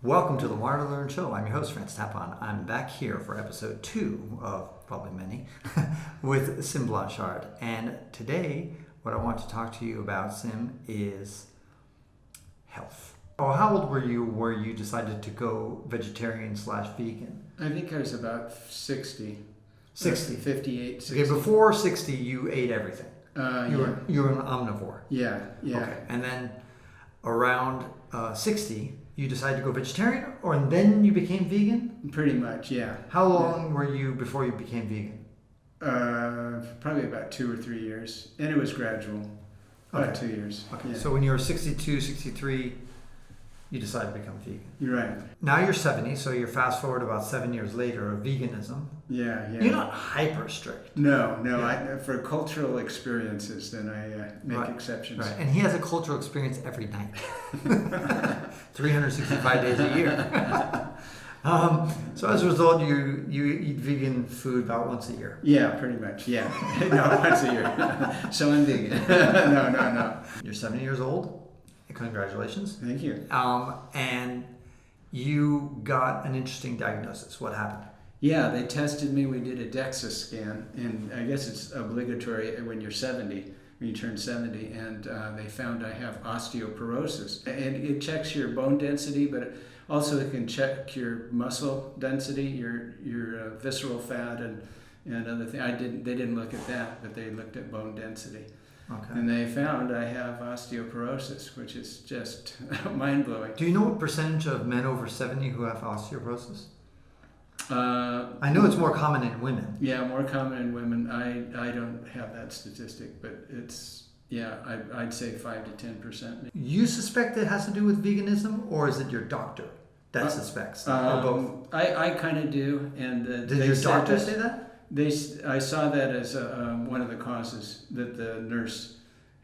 Welcome to the WanderLearn show. I'm your host, Tapon. I'm back here for episode 2 of probably many with Sym Blanchard. And today, what I want to talk to you about, Sym, is health. Oh, how old were you where you decided to go vegetarian/vegan? I think I was about 60. 60. 58, 60. Okay, before 60, you ate everything. You were an omnivore. Yeah. Okay. And then around 60, you decided to go vegetarian, and then you became vegan? Pretty much, yeah. How long were you before you became vegan? Probably about 2 or 3 years. And it was gradual. About 2 years. Okay. Yeah. So when you were 62, 63, you decided to become vegan. You're right. Now you're 70, so you're fast forward about 7 years later of veganism. Yeah. You're not hyper strict. No. Yeah. For cultural experiences, then I make exceptions. Right. And he has a cultural experience every night. 365 days a year. So as a result, you eat vegan food about once a year. Yeah, pretty much. Yeah. No, once a year. So I'm vegan. No. You're 70 years old. Congratulations. Thank you. And you got an interesting diagnosis. What happened? Yeah, they tested me. We did a DEXA scan, and I guess it's obligatory when you're 70, when you turn 70, and they found I have osteoporosis. And it checks your bone density, but also it can check your muscle density, your visceral fat, and other things. They didn't look at that, but they looked at bone density. Okay. And they found I have osteoporosis, which is just mind-blowing. Do you know what percentage of men over 70 who have osteoporosis? I know it's more common in women. Yeah, more common in women. I don't have that statistic, but it's, I'd say 5 to 10%. You suspect it has to do with veganism, or is it your doctor that suspects? Or both? I kind of do. And Did your doctor say that? I saw that as one of the causes that the nurse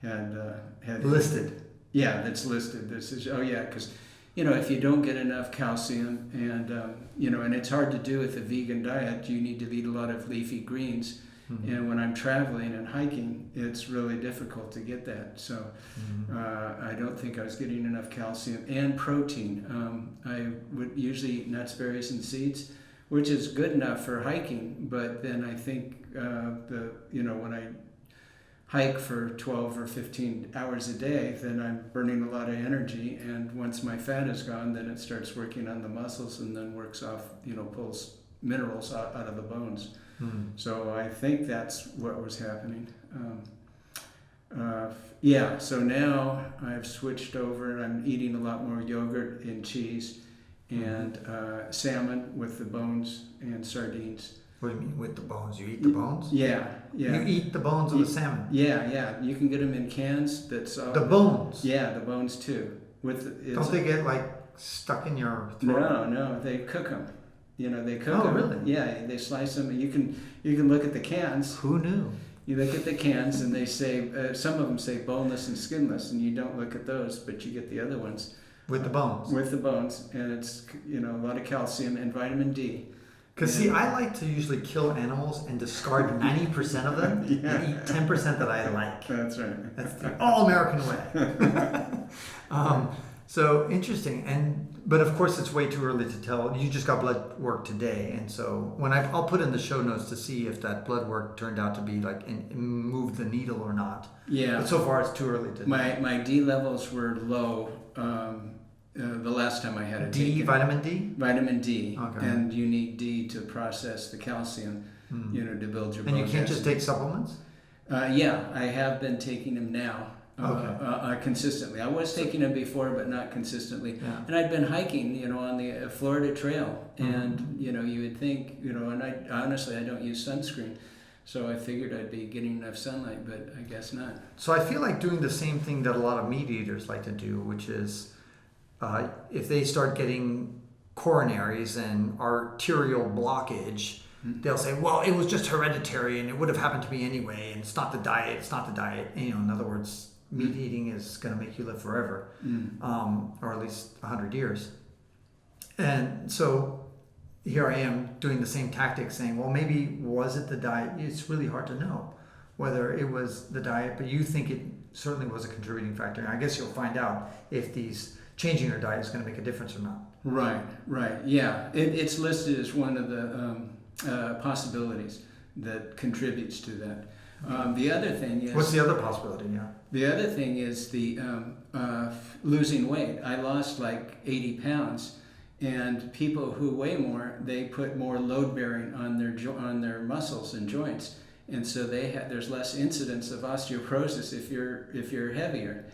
had listed. Yeah, that's listed. This is because if you don't get enough calcium and and it's hard to do with a vegan diet. You need to eat a lot of leafy greens, and when I'm traveling and hiking, it's really difficult to get that. So I don't think I was getting enough calcium and protein. I would usually eat nuts, berries, and seeds, which is good enough for hiking, but then I think when I hike for 12 or 15 hours a day, then I'm burning a lot of energy, and once my fat is gone, then it starts working on the muscles and then works off, pulls minerals out of the bones. So I think that's what was happening. So now I've switched over and I'm eating a lot more yogurt and cheese and salmon with the bones and sardines. What do you mean with the bones? You eat the bones? Yeah. You eat the bones of the salmon? Yeah. You can get them in cans. The bones? Yeah, the bones too. Don't they get stuck in your throat? No. They cook them. They cook them. Oh, really? Yeah, they slice them. You can look at the cans. Who knew? You look at the cans and they say, some of them say boneless and skinless, and you don't look at those, but you get the other ones. With the bones? With the bones, and it's a lot of calcium and vitamin D. Because I like to usually kill animals and discard 90% of them and eat 10% that I like. That's right. That's the all-American way. So interesting, but of course it's way too early to tell. You just got blood work today, and so I'll put in the show notes to see if that blood work turned out to be moved the needle or not. Yeah. But so far it's too early to know. My D levels were low. The last time I had it taken. Vitamin D? Vitamin D. Okay. And you need D to process the calcium, to build your bone. And you can't just take supplements? I have been taking them now. Consistently. I was taking them before, but not consistently. Yeah. And I'd been hiking, on the Florida Trail, and you would think, and I honestly don't use sunscreen, so I figured I'd be getting enough sunlight, but I guess not. So I feel like doing the same thing that a lot of meat eaters like to do, which is if they start getting coronaries and arterial blockage, they'll say, well, it was just hereditary and it would have happened to me anyway, and it's not the diet. And, in other words, meat eating is going to make you live forever, or at least 100 years. And so here I am doing the same tactic, saying, well, maybe was it the diet? It's really hard to know whether it was the diet, but you think it certainly was a contributing factor. And I guess you'll find out if these changing their diet is going to make a difference or not. Right. Yeah, it's listed as one of the possibilities that contributes to that. The other thing is... What's the other possibility? Yeah. The other thing is the losing weight. I lost like 80 pounds, and people who weigh more, they put more load bearing on their muscles and joints, and so there's less incidence of osteoporosis if you're heavier.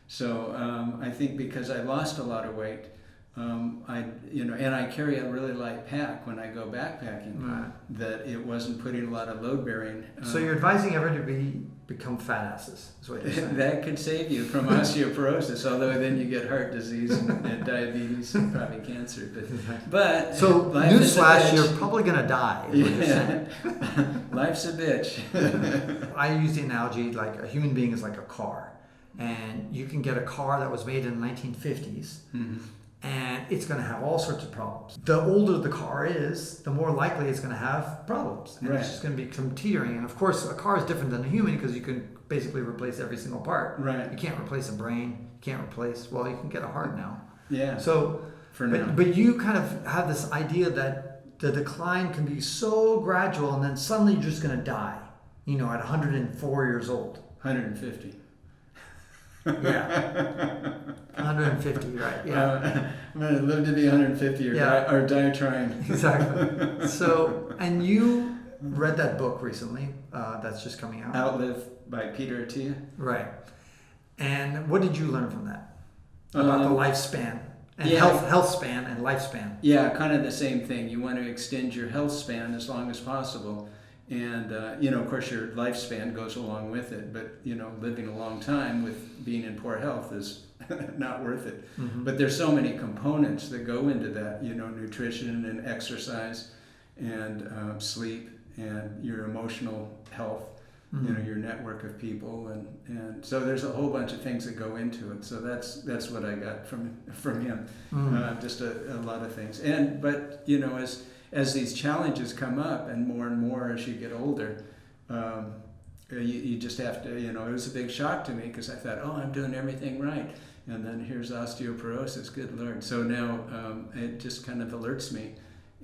So I think because I lost a lot of weight, and I carry a really light pack when I go backpacking, Right. that it wasn't putting a lot of load bearing. So you're advising everyone to become fat asses, is what you're saying. That could save you from osteoporosis, although then you get heart disease and diabetes and probably cancer. But so life is a newsflash, bitch. you're probably going to die. Is what you're saying. Life's a bitch. I use the analogy like a human being is like a car, and you can get a car that was made in the 1950s. Mm-hmm. And it's going to have all sorts of problems. The older the car is, the more likely it's going to have problems. And Right. it's just going to become teetering. And of course, a car is different than a human because you can basically replace every single part. Right. You can't replace a brain. You can't replace, well, you can get a heart now. Yeah. So, For now. but you kind of have this idea that the decline can be so gradual and then suddenly you're just going to die, at 104 years old. 150. Yeah. 150, right? Yeah. I'm going to live to be 150 or, Yeah. or die trying. Exactly. So, and you read that book recently that's just coming out. Outlive by Peter Attia. Right. And what did you learn from that? About the lifespan and yeah. health span and lifespan. Yeah, kind of the same thing. You want to extend your health span as long as possible. And, of course, your lifespan goes along with it. But, living a long time with being in poor health is not worth it. Mm-hmm. But there's so many components that go into that, nutrition and exercise and sleep and your emotional health, Mm-hmm. your network of people. And so there's a whole bunch of things that go into it. So that's what I got from him, just a lot of things. But as these challenges come up and more as you get older, you just have to, it was a big shock to me because I thought, I'm doing everything right. And then here's osteoporosis, good Lord. So now it just kind of alerts me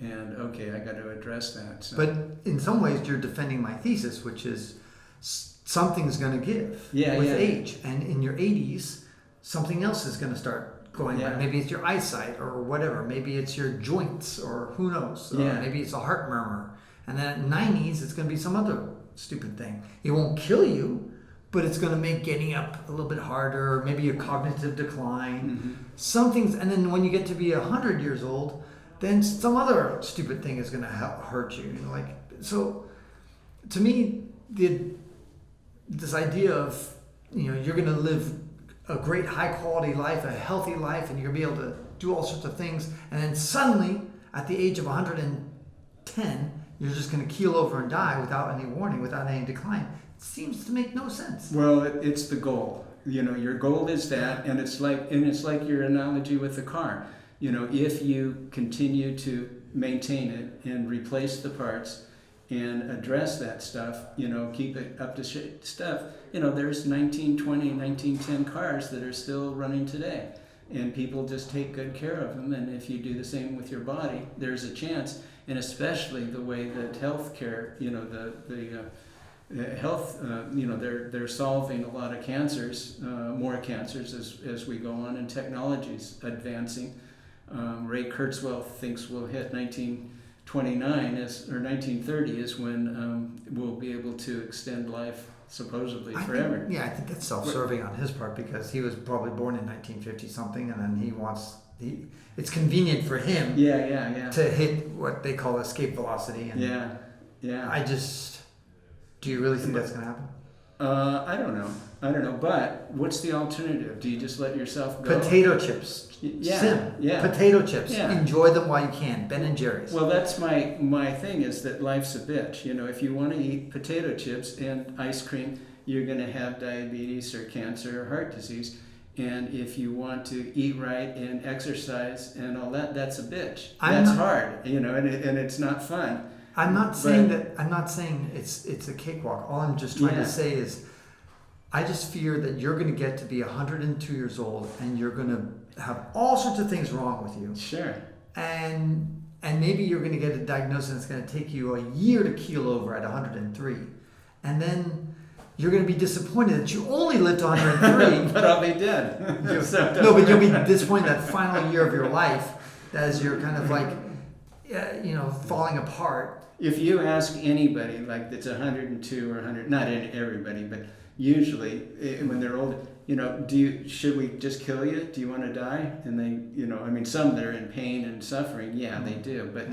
and okay, I got to address that. So. But in some ways you're defending my thesis, which is something's going to give with age. And in your 80s, something else is going to start going by. Maybe it's your eyesight or whatever. Maybe it's your joints or who knows. Maybe it's a heart murmur. And then at 90s, it's going to be some other stupid thing. It won't kill you, but it's going to make getting up a little bit harder. Maybe a cognitive decline. Mm-hmm. And then when you get to be 100 years old, then some other stupid thing is going to hurt you. So to me, this idea of, you're going to live a great high quality life, a healthy life, and you're going to be able to do all sorts of things. And then suddenly at the age of 110, you're just going to keel over and die without any warning, without any decline. It seems to make no sense. Well, it's the goal. Your goal is that, and it's like your analogy with the car. If you continue to maintain it and replace the parts and address that stuff, keep it up to stuff. There's 1920, 1910 cars that are still running today. And people just take good care of them. And if you do the same with your body, there's a chance. And especially the way that healthcare, health, they're solving a lot of cancers, more cancers as we go on, and technology's advancing. Ray Kurzweil thinks we'll hit 1929 or 1930 is when we'll be able to extend life supposedly forever. I think that's self-serving on his part because he was probably born in 1950 something, and then it's convenient for him to hit what they call escape velocity. And do you really think that's going to happen? I don't know. But what's the alternative? Do you just let yourself go? Potato chips. Sym. Potato chips. Yeah. Enjoy them while you can. Ben and Jerry's. Well, that's my thing is that life's a bitch. If you want to eat potato chips and ice cream, you're going to have diabetes or cancer or heart disease. And if you want to eat right and exercise and all that, that's a bitch. That's hard, and it's not fun. I'm not saying it's a cakewalk. All I'm just trying to say is I just fear that you're going to get to be 102 years old and you're going to have all sorts of things wrong with you. Sure. And maybe you're going to get a diagnosis and it's going to take you a year to keel over at 103. And then you're going to be disappointed that you only lived to 103. But I'll be dead. No, but you'll be disappointed that final year of your life as you're kind of like, falling apart. If you ask anybody, like that's 102 or 100, not everybody, but usually when they're old, should we just kill you? Do you want to die? And they, some that are in pain and suffering, yeah, they do. But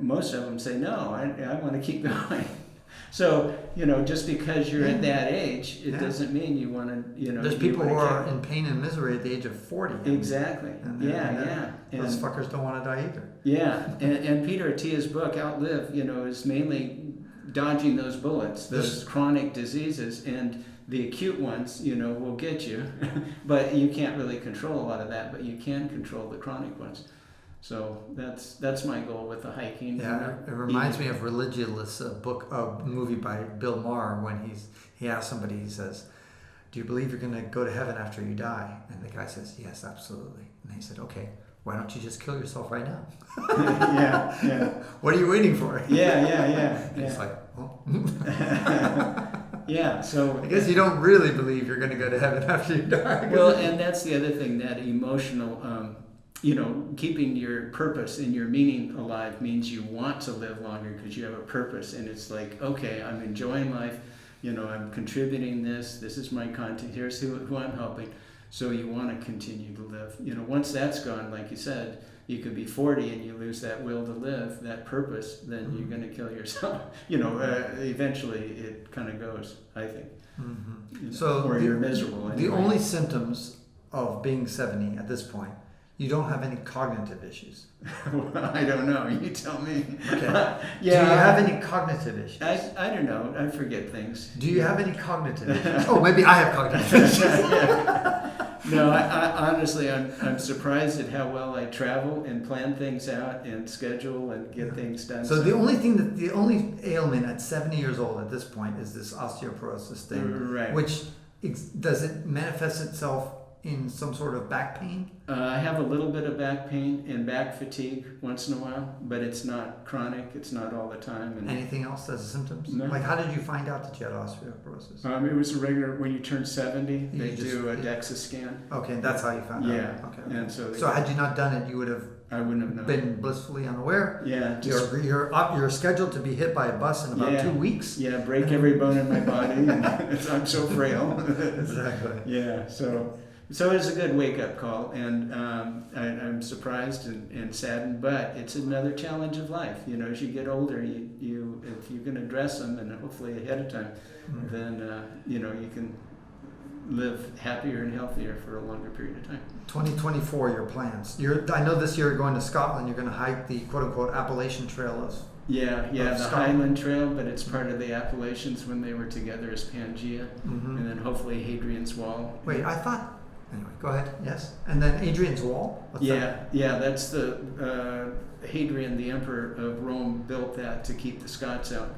most of them say, no, I want to keep going. So, just because you're at that age, it doesn't mean you want to, There's people who are in pain and misery at the age of 40. Exactly. And those fuckers don't want to die either. Yeah. And Peter Attia's book, Outlive, is mainly dodging those bullets, those chronic diseases. And the acute ones, will get you. But you can't really control a lot of that, but you can control the chronic ones. So that's my goal with the hiking. Yeah, it reminds me of Religulous, a movie by Bill Maher, when he asks somebody, he says, do you believe you're going to go to heaven after you die? And the guy says, yes, absolutely. And he said, okay, why don't you just kill yourself right now? Yeah. What are you waiting for? Yeah. He's like, well. Yeah, so I guess you don't really believe you're going to go to heaven after you die. Well, and that's the other thing, that emotional, keeping your purpose and your meaning alive means you want to live longer because you have a purpose. And it's like, okay, I'm enjoying life. I'm contributing this. This is my content. Here's who I'm helping. So you want to continue to live. Once that's gone, like you said, you could be 40 and you lose that will to live, that purpose, then you're going to kill yourself. Eventually it kind of goes, I think. So or you're miserable anyway. The only symptoms of being 70 at this point, you don't have any cognitive issues. Well, I don't know. You tell me. Okay. Yeah. Do you have any cognitive issues? I don't know. I forget things. Do you have any cognitive issues? Oh, maybe I have cognitive issues. No, I honestly, I'm surprised at how well I travel and plan things out and schedule and get things done. So the only ailment at 70 years old at this point is this osteoporosis thing, right? Which does it manifest itself in some sort of back pain? I have a little bit of back pain and back fatigue once in a while, but it's not chronic. It's not all the time. And anything else as symptoms? No. Like, how did you find out that you had osteoporosis? It was a regular, when you turn 70, they do a DEXA scan. Okay, that's how you found out. Yeah. Okay. And so had you not done it, you would have. I wouldn't have known. Been blissfully unaware. Yeah. You're scheduled to be hit by a bus in about 2 weeks. Yeah, break every bone in my body, and I'm so frail. Exactly. Yeah. So it's a good wake-up call, and I'm surprised and saddened, but it's another challenge of life. As you get older, you if you can address them, and hopefully ahead of time, then you can live happier and healthier for a longer period of time. 2024, your plans. I know this year you're going to Scotland. You're going to hike the quote-unquote Appalachian Trail the Highland Trail, but it's part of the Appalachians when they were together as Pangea, and then hopefully Hadrian's Wall. Wait, I thought. Anyway, go ahead. Yes, and then Hadrian's Wall. What's that? That's the Hadrian, the emperor of Rome, built that to keep the Scots out.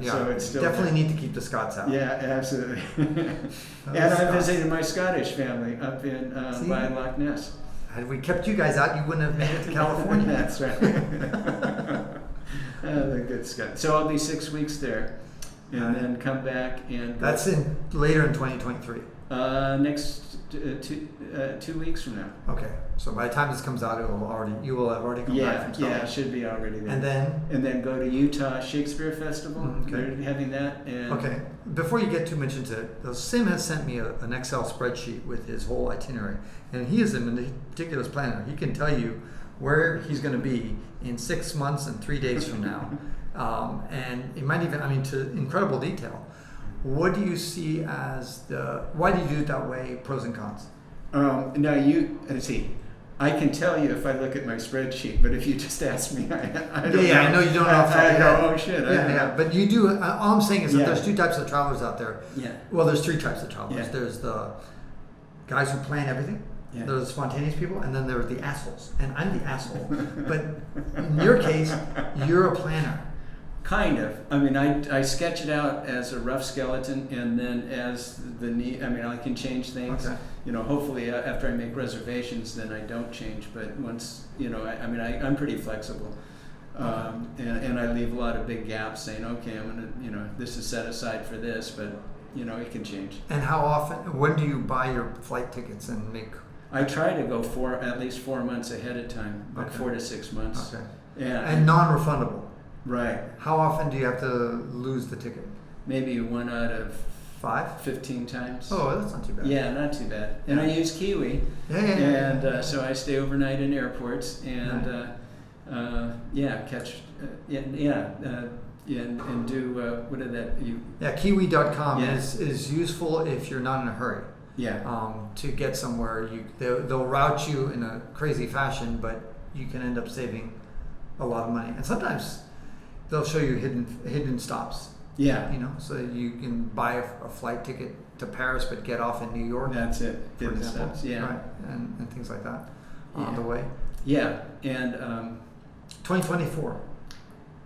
So it's still definitely need to keep the Scots out. Yeah, absolutely. And I visited my Scottish family up in by Loch Ness. Had we kept you guys out, you wouldn't have made it to California. That's right. The good Scots. So I'll be 6 weeks there, and then come back and. That's later in 2023. Next 2 weeks from now. Okay, so by the time this comes out, you will have already come back from Scotland. Yeah, it should be already there. And then go to Utah Shakespeare Festival. Okay. They're having that. And okay, before you get too much into it, Sym has sent me an Excel spreadsheet with his whole itinerary, and he is a meticulous planner. He can tell you where he's going to be in 6 months and 3 days from now, and it might even, to incredible detail. What do you see as why do you do it that way, pros and cons? Let's see. I can tell you if I look at my spreadsheet, but if you just ask me, I don't know. I know you don't know. I go, oh shit. But you do. All I'm saying is that there's two types of travelers out there. Yeah. Well, there's three types of travelers. Yeah. There's the guys who plan everything. Yeah. There's the spontaneous people, and then there's the assholes. And I'm the asshole. But in your case, you're a planner. Kind of. I sketch it out as a rough skeleton, and then as the need. I can change things. Okay. hopefully after I make reservations, then I don't change. But once, I'm pretty flexible. And I leave a lot of big gaps saying, okay, I'm going to, this is set aside for this, but, it can change. And how often, when do you buy your flight tickets and make? I try to go at least 4 months ahead of time, like 4 to 6 months. Okay. And non-refundable. Right. How often do you have to lose the ticket? Maybe 1 out of 5? 15 times. Oh, that's not too bad. Yeah, not too bad. And I use Kiwi. Yeah. So I stay overnight in airports and catch, and do what did that you? Yeah, Kiwi.com is useful if you're not in a hurry. Yeah. To get somewhere, they'll route you in a crazy fashion, but you can end up saving a lot of money. And sometimes they'll show you hidden stops. Yeah. So you can buy a flight ticket to Paris, but get off in New York. That's it. For example. Stops. Yeah. Right. And things like that on the way. Yeah. And 2024.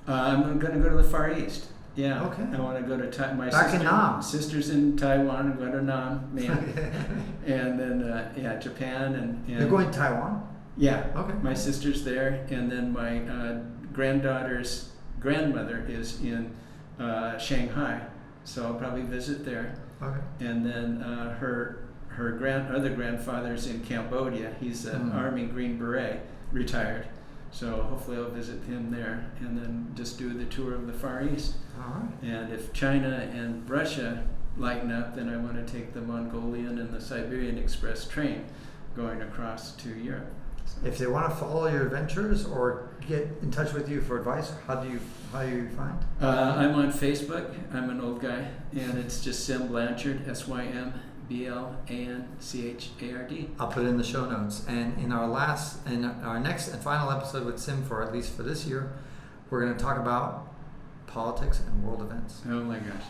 I'm going to go to the Far East. Yeah. Okay. I want to go to my sister's in Taiwan. I'm going to Nam, and then Japan and You're going to Taiwan? Yeah. Okay. My sister's there, and then my granddaughter's grandmother is in Shanghai, so I'll probably visit there. Okay. And then her other grandfather's in Cambodia. He's an Army Green Beret, retired. So hopefully I'll visit him there, and then just do the tour of the Far East. All right. And if China and Russia lighten up, then I want to take the Mongolian and the Siberian Express train going across to Europe. So. If they want to follow your adventures or get in touch with you for advice, how do you find? I'm on Facebook. I'm an old guy, and it's just Sym Blanchard, SYM. BLANCHARD. I'll put it in the show notes. And in our next and final episode with Sym, for at least for this year, we're going to talk about politics and world events. Oh my gosh.